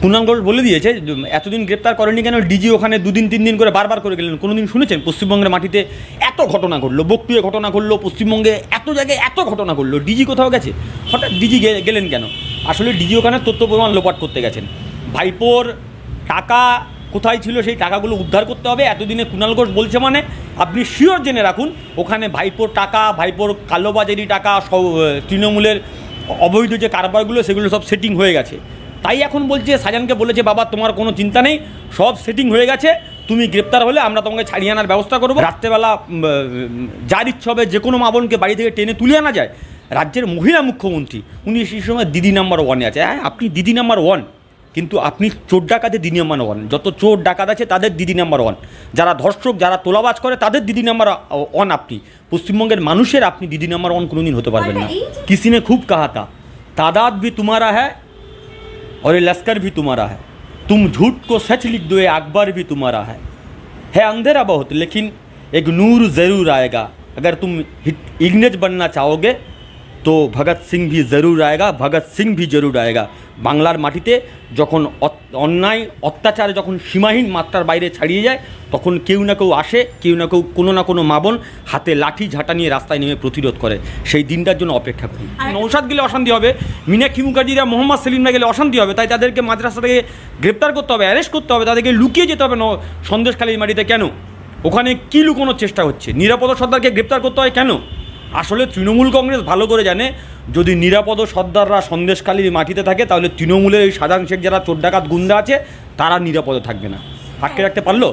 কুণাল ঘোষ বলে দিয়েছে এতদিন গ্রেপ্তার করেনি কেন, ডিজি ওখানে 2 দিন 3 দিন করে বারবার করে গেলেন। কোনোদিন শুনেছেন পশ্চিমবঙ্গের মাটিতে এত ঘটনা ঘটলো, বকটুয়ে ঘটনা ঘটলো, পশ্চিমবঙ্গে এত জায়গায় এত ঘটনা ঘটলো, ডিজি কোথাও গেছে? হঠাৎ ডিজি গেলেন কেন? আসলে ডিজি ওখানে তথ্য প্রমাণ লোপাট করতে গেছেন। ভাইপোর টাকা কোথায় ছিল সেই টাকাগুলো উদ্ধার করতে হবে। এতদিনে কুণাল ঘোষ বলছে মানে আপনি শিওর জেনে রাখুন ওখানে ভাইপোর টাকা, ভাইপোর কালোবাজারি টাকা, তৃণমূলের অবৈধ যে কারবারগুলো সেগুলো সব সেটিং হয়ে গেছে। তাই এখন বলছে, শাহজাহানকে বলেছে বাবা তোমার কোনো চিন্তা নেই, সব সেটিং হয়ে গেছে, তুমি গ্রেপ্তার হলে আমরা তোমাকে ছাড়িয়ে আনার ব্যবস্থা করবো। রাত্রেবেলা যার ইচ্ছা হবে যে কোনো মা বোনকে বাড়ি থেকে টেনে তুলে আনা যায়। রাজ্যের মহিলা মুখ্যমন্ত্রী উনি সেই সময় দিদি নাম্বার 1-এ আছে। হ্যাঁ, আপনি দিদি নাম্বার 1, কিন্তু আপনি চোর ডাকাতে দিদি নাম্বার 1। যত চোর ডাকাত আছে তাদের দিদি নাম্বার 1, যারা ধর্ষক যারা তোলাবাজ করে তাদের দিদি নাম্বার 1। আপনি পশ্চিমবঙ্গের মানুষের আপনি দিদি নাম্বার 1 কোনোদিন হতে পারবেন না। किसी ने खूब कहा था तादाद भी तुम्हारा है और ये लश्कर भी तुम्हारा है, तुम झूठ को सच लिख दो, ये अकबर भी तुम्हारा है अंधेरा बहुत लेकिन एक नूर ज़रूर आएगा। अगर तुम इंग्रेज बनना चाहोगे तो भगत सिंह भी ज़रूर आएगा, भगत सिंह भी ज़रूर आएगा। বাংলার মাটিতে যখন অন্যায় অত্যাচার যখন সীমাহীন মাত্রার বাইরে ছাড়িয়ে যায় তখন কেউ না কেউ আসে, কেউ না কেউ কোনো না কোনো মা বোন হাতে লাঠি ঝাঁটা নিয়ে রাস্তায় নেমে প্রতিরোধ করে। সেই দিনটার জন্য অপেক্ষা করি। নৌসাদ গেলে অশান্তি হবে, মীনাক্ষী মুখার্জিরা, মোহাম্মদ সেলিমরা গেলে অশান্তি হবে, তাই তাদেরকে মাদ্রাসা থেকে গ্রেপ্তার করতে হবে, অ্যারেস্ট করতে হবে, তাদেরকে লুকিয়ে যেতে হবে সন্দেশখালীর মাটিতে। কেন ওখানে কী লুকোনোর চেষ্টা হচ্ছে? নিরাপদ সর্দারকে গ্রেপ্তার করতে হয় কেন? আসলে তৃণমূল কংগ্রেস ভালো করে জানে যদি নিরাপদ সর্দাররা সন্দেশখালীর মাটিতে থাকে তাহলে তৃণমূলের এই সাধারণ শেখ যারা চোর ডাকাত গুন্ডা আছে তারা নিরাপদে থাকবে না। আটকে রাখতে পারলো?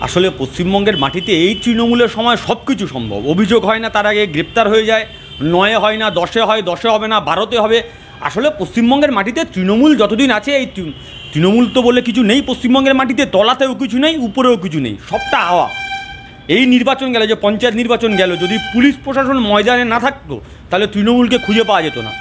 আসলে পশ্চিমবঙ্গের মাটিতে এই তৃণমূলের সময় সব কিছু সম্ভব। অভিযোগ হয় না তার আগে গ্রেপ্তার হয়ে যায়, 9-এ হয় না, 10-এ হয়, 10-এ হবে না, 12-তে হবে। আসলে পশ্চিমবঙ্গের মাটিতে তৃণমূল যতদিন আছে, এই তৃণমূল তো বলে কিছু নেই পশ্চিমবঙ্গের মাটিতে, তলাতেও কিছু নেই, উপরেও কিছু নেই, সবটা হাওয়া। এই নির্বাচন গেল, যে পঞ্চায়েত নির্বাচন গেল, যদি পুলিশ প্রশাসন ময়দানে না থাকতো তাহলে তৃণমূলকে খুঁজে পাওয়া যেত না।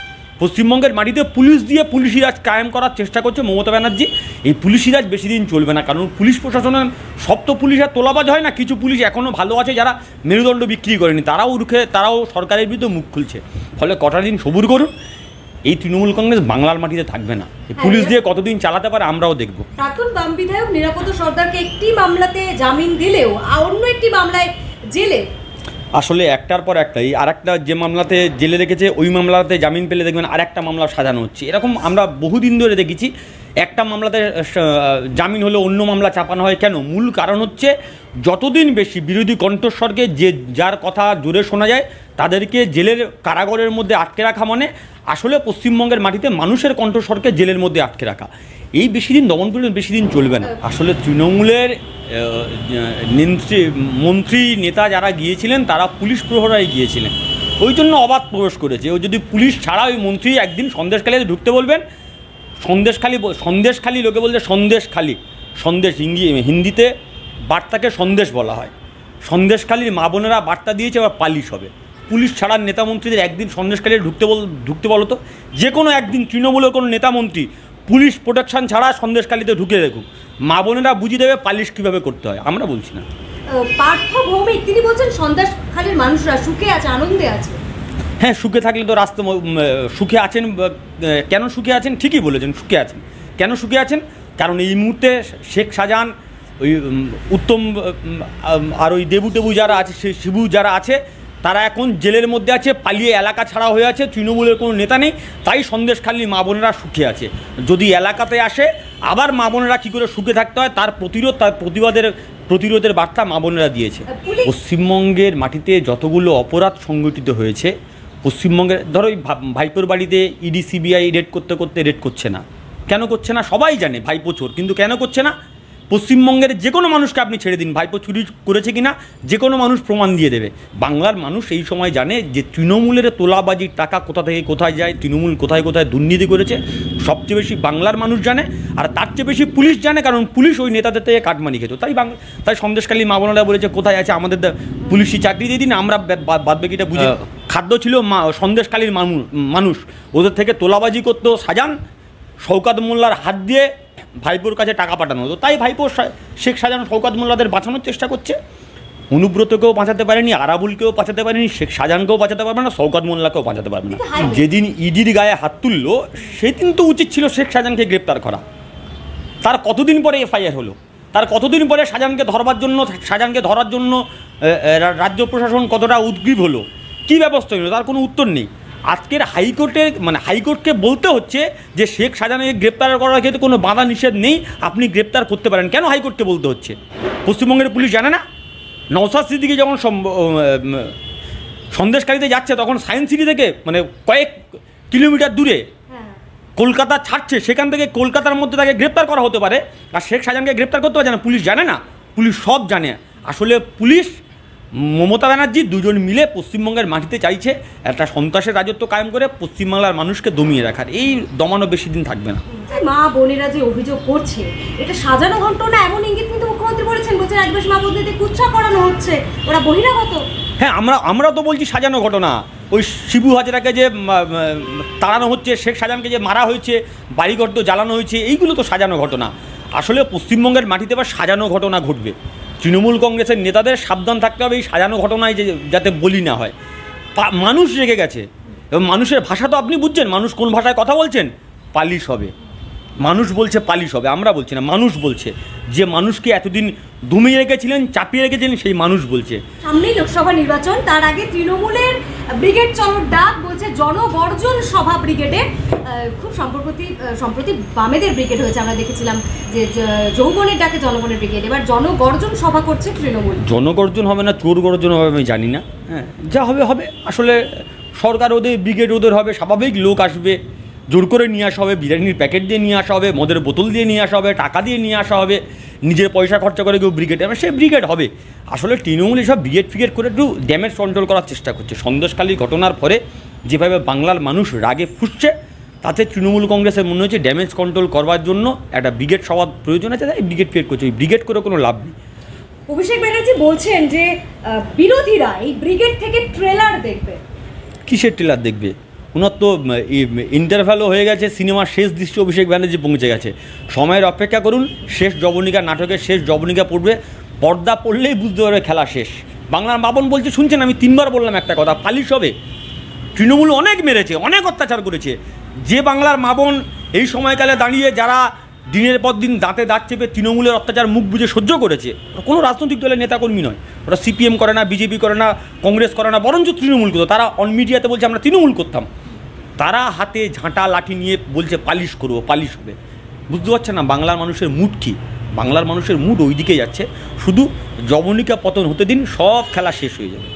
পশ্চিমবঙ্গের মাটিতে পুলিশ দিয়ে পুলিশি রাজ কায়েম করার চেষ্টা করছে মমতা ব্যানার্জি। এই পুলিশি রাজ বেশি দিন চলবে না, কারণ পুলিশ প্রশাসনের সব তো পুলিশ আর তোলাবাজ হয় না। কিছু পুলিশ এখনও ভালো আছে যারা মেরুদণ্ড বিক্রি করেনি, তারাও সরকারের বিরুদ্ধে মুখ খুলছে। ফলে কটা দিন সবুর করুন, এই তৃণমূল কংগ্রেস বাংলার মাটিতে থাকবে না। পুলিশ দিয়ে কতদিন চালাতে পারে আমরাও দেখব। প্রাক্তন বাম বিধায়ক নিরাপদ সর্দারকে একটি মামলাতে জামিন দিলেও অন্য একটি মামলায় জেলে, আসলে একটার পর একটাই, আর একটা যে মামলাতে জেলে রেখেছে ওই মামলাতে জামিন পেলে দেখবেন আর একটা মামলা সাজানো হচ্ছে। এরকম আমরা বহুদিন ধরে দেখেছি, একটা মামলাতে জামিন হলে অন্য মামলা চাপানো হয়। কেন? মূল কারণ হচ্ছে যতদিন বেশি বিরোধী কণ্ঠস্বরকে যার কথা জোরে শোনা যায় তাদেরকে জেলের কারাগারের মধ্যে আটকে রাখা, মানে আসলে পশ্চিমবঙ্গের মাটিতে মানুষের কণ্ঠস্বরকে জেলের মধ্যে আটকে রাখা। এই বেশি দিন দমনপীড়ন বেশি দিন চলবে না। আসলে তৃণমূলের মন্ত্রী নেতা যারা গিয়েছিলেন তারা পুলিশ প্রহরায় গিয়েছিলেন, ওই জন্য অবাধ প্রবেশ করেছে। ও যদি পুলিশ ছাড়া ওই মন্ত্রী একদিন সন্দেশখালীতে ঢুকতে বলবেন, সন্দেশখালী লোকে বলছে সন্দেশখালী, সন্দেশ হিন্দিতে বার্তাকে সন্দেশ বলা হয়। সন্দেশখালীর মা বোনেরা বার্তা দিয়েছে, আবার পালিশ হবে। পুলিশ ছাড়ার নেতামন্ত্রীদের একদিন সন্দেশখালী ঢুকতে বলো তো, যে কোনো একদিন তৃণমূলের কোনো নেতামন্ত্রী পুলিশ প্রোটেকশন ছাড়া সন্দেশখালীতে ঢুকে দেখুক, মা বোনেরা বুঝিয়ে দেবে পালিশ কীভাবে করতে হয়। আমরা বলছি না। পার্থ ভৌমিক তিনি বলছেন সন্দেশখালীর মানুষরা সুখে আছে, আনন্দে আছে। হ্যাঁ, সুখে থাকলে তো রাস্তা সুখে আছেন। কেন সুখে আছেন? ঠিকই বলেছেন, সুখে আছেন। কেন সুখে আছেন? কারণ এই মুহূর্তে শেখ শাহজাহান, ওই উত্তম আর ওই দেবু যারা আছে, সেই শিবু যারা আছে, তারা এখন জেলের মধ্যে আছে, পালিয়ে এলাকা ছাড়া হয়ে আছে, তৃণমূলের কোনো নেতা নেই, তাই সন্দেশখালী মা বোনেরা সুখে আছে। যদি এলাকাতে আসে আবার মা বোনেরা কী করে সুখে থাকতে হয় তার প্রতিরোধের বার্তা মা বোনেরা দিয়েছে। পশ্চিমবঙ্গের মাটিতে যতগুলো অপরাধ সংগঠিত হয়েছে, পশ্চিমবঙ্গের ধরো ওই ভাইপোর বাড়িতে ইডি সিবিআই রেড করছে না। কেন করছে না? সবাই জানে ভাইপো চোর, কিন্তু কেন করছে না? পশ্চিমবঙ্গের যে কোনো মানুষকে আপনি ছেড়ে দিন, ভাইপো চুরি করেছে কিনা যে কোনো মানুষ প্রমাণ দিয়ে দেবে। বাংলার মানুষ এই সময় জানে যে তৃণমূলের তোলাবাজির টাকা কোথা থেকে কোথায় যায়, তৃণমূল কোথায় কোথায় দুর্নীতি করেছে, সবচেয়ে বেশি বাংলার মানুষ জানে। আর তার চেয়ে বেশি পুলিশ জানে, কারণ পুলিশ ওই নেতাদের থেকে কাটমানি খেত। তাই সন্দেশখালী মা বোনেরা বলেছে কোথায় আছে আমাদের পুলিশি চাকরি দিয়ে দিন, আমরা বাদবাকিটা বুঝি। খাদ্য ছিল সন্দেশখালীর মানুষ, ওদের থেকে তোলাবাজি করতো শাহজাহান, শওকত মোল্লার হাত দিয়ে ভাইপোর কাছে টাকা পাঠানো হতো। তাই ভাইপো শেখ শাহজাহান শওকত মোল্লাদের বাঁচানোর চেষ্টা করছে। অনুব্রতকেও বাঁচাতে পারেনি, আরাবুলকেও বাঁচাতে পারেনি, শেখ শাহজাহানকেও বাঁচাতে পারবে না, শওকত মোল্লাকেও বাঁচাতে পারবে না। যেদিন ইডির গায়ে হাত তুললো সেদিন তো উচিত ছিল শেখ শাহজাহানকে গ্রেপ্তার করা। তার কতদিন পরে এফআইআর হলো, তার কতদিন পরে শাহজাহানকে ধরার জন্য রাজ্য প্রশাসন কতটা উদ্গ্রীব হলো, কী ব্যবস্থা হলো, তার কোনো উত্তর নেই। আজকের হাইকোর্টকে বলতে হচ্ছে যে শেখ শাহজাহানকে গ্রেপ্তার করার ক্ষেত্রে কোনো বাধা নিষেধ নেই, আপনি গ্রেপ্তার করতে পারেন। কেন হাইকোর্টকে বলতে হচ্ছে? পশ্চিমবঙ্গের পুলিশ জানে না? নওশাদ সিদ্দিকী যখন সন্দেশকারীতে যাচ্ছে তখন সায়েন্স সিটি থেকে কয়েক কিলোমিটার দূরে কলকাতা ছাড়ছে, সেখান থেকে কলকাতার মধ্যে তাকে গ্রেপ্তার করা হতে পারে, আর শেখ শাহজাহানকে গ্রেপ্তার করতে পারছে না। পুলিশ জানে না? পুলিশ সব জানে। আসলে পুলিশ মমতা ব্যানার্জি দুজন মিলে পশ্চিমবঙ্গের মাটিতে চাইছে একটা সন্ত্রাসের রাজত্ব কায়েম করে পশ্চিমবাংলার মানুষকে দমিয়ে রাখার। এই দমানো বেশি দিন থাকবে না। মা বোনেরা যে অভিযোগ করছে এটা সাজানো ঘটনা, এমন ইঙ্গিত কিন্তু মুখ্যমন্ত্রী বলেছেন, বলছেন এক বেশ মা বোনদের কুৎসা করানো হচ্ছে, ওরা বহিরাগত। হ্যাঁ, আমরা তো বলছি সাজানো ঘটনা। ওই শিবু হাজরাকে যে তাড়ানো হচ্ছে, শেখ শাহজাহানকে যে মারা হয়েছে, বাড়িঘর তো জ্বালানো হয়েছে, এইগুলো তো সাজানো ঘটনা। আসলে পশ্চিমবঙ্গের মাটিতে এবার সাজানো ঘটনা ঘটবে। তৃণমূল কংগ্রেসের নেতাদের সাবধান থাকতে হবে এই সাজানো ঘটনায় যাতে বলি না হয়। মানুষ রেগে গেছে, এবং মানুষের ভাষা তো আপনি বুঝছেন, মানুষ কোন ভাষায় কথা বলছেন? পালিশ হবে। মানুষ বলছে পালিশ হবে, আমরা বলছি না, মানুষ বলছে। যে মানুষকে এতদিন দমিয়ে রেখেছিলেন, চাপিয়ে রেখেছিলেন, সেই মানুষ বলছে। সামনেই লোকসভা নির্বাচন, তার আগে তৃণমূলের ব্রিগেড চলোর ডাক, বলছে জনগর্জন সভা ব্রিগেডে। খুব সম্প্রতি বামেদের ব্রিগেড হয়েছে, আমরা দেখেছিলাম যে যৌবনের ডাকে জনগণের ব্রিগেড, এবার জনগর্জন সভা করছে তৃণমূল। জনগর্জন হবে না চোর গর্জন হবে আমি জানি না, হ্যাঁ, যা হবে হবে। আসলে সরকার ওদের, ব্রিগেড ওদের হবে, স্বাভাবিক লোক আসবে, জোর করে নিয়ে আসা হবে, বিরিয়ানির প্যাকেট দিয়ে নিয়ে আসা হবে, মদের বোতল দিয়ে নিয়ে আসা হবে, টাকা দিয়ে নিয়ে আসা হবে, নিজের পয়সা খরচা করে কেউ ব্রিগেডে, সে ব্রিগেড হবে। আসলে তৃণমূল এসব ব্রিগেড করে একটু ড্যামেজ কন্ট্রোল করার চেষ্টা করছে। সন্দেশখালী ঘটনার পরে যেভাবে বাংলার মানুষ রাগে ফুসছে, তাতে তৃণমূল কংগ্রেসের মনে হচ্ছে ড্যামেজ কন্ট্রোল করবার জন্য একটা ব্রিগেড সবার প্রয়োজন আছে, তাই ব্রিগেড ক্রিয়েট করছে। ওই ব্রিগেড করে কোনো লাভ নেই। অভিষেক ব্যানার্জি বলছেন যে বিরোধীরা এই ব্রিগেড থেকে ট্রেলার দেখবে। কিসের ট্রেলার দেখবে? ওনার তো ইন্টারভ্যালও হয়ে গেছে, সিনেমার শেষ দৃশ্য অভিষেক ব্যানার্জি পৌঁছে গেছে। সময়ের অপেক্ষা করুন, শেষ জবনিকা, নাটকের শেষ জবনিকা পড়বে, পর্দা পড়লেই বুঝতে পারবে খেলা শেষ। বাংলার বাবন বলছে, শুনছেন, আমি 3 বার বললাম একটা কথা, পালিশ হবে। তৃণমূল অনেক মেরেছে, অনেক অত্যাচার করেছে। যে বাংলার মাবন এই সময়কালে দাঁড়িয়ে যারা দিনের পর দিন দাঁতে দাঁত চেপে তৃণমূলের অত্যাচার মুখ বুঝে সহ্য করেছে, ওরা কোনো রাজনৈতিক দলের নেতাকর্মী নয়, ওরা সিপিএম করে না, বিজেপি করে না, কংগ্রেস করে না, বরঞ্চ তৃণমূল করতো। তারা অন মিডিয়াতে বলছে আমরা তৃণমূল করতাম, তারা হাতে ঝাঁটা লাঠি নিয়ে বলছে পালিশ করবো, পালিশ হবে। বুঝতে পারছেন না বাংলার মানুষের মুড কী? বাংলার মানুষের মুড ওই দিকে যাচ্ছে। শুধু জবনিকা পতন হতে দিন, সব খেলা শেষ হয়ে যাবে।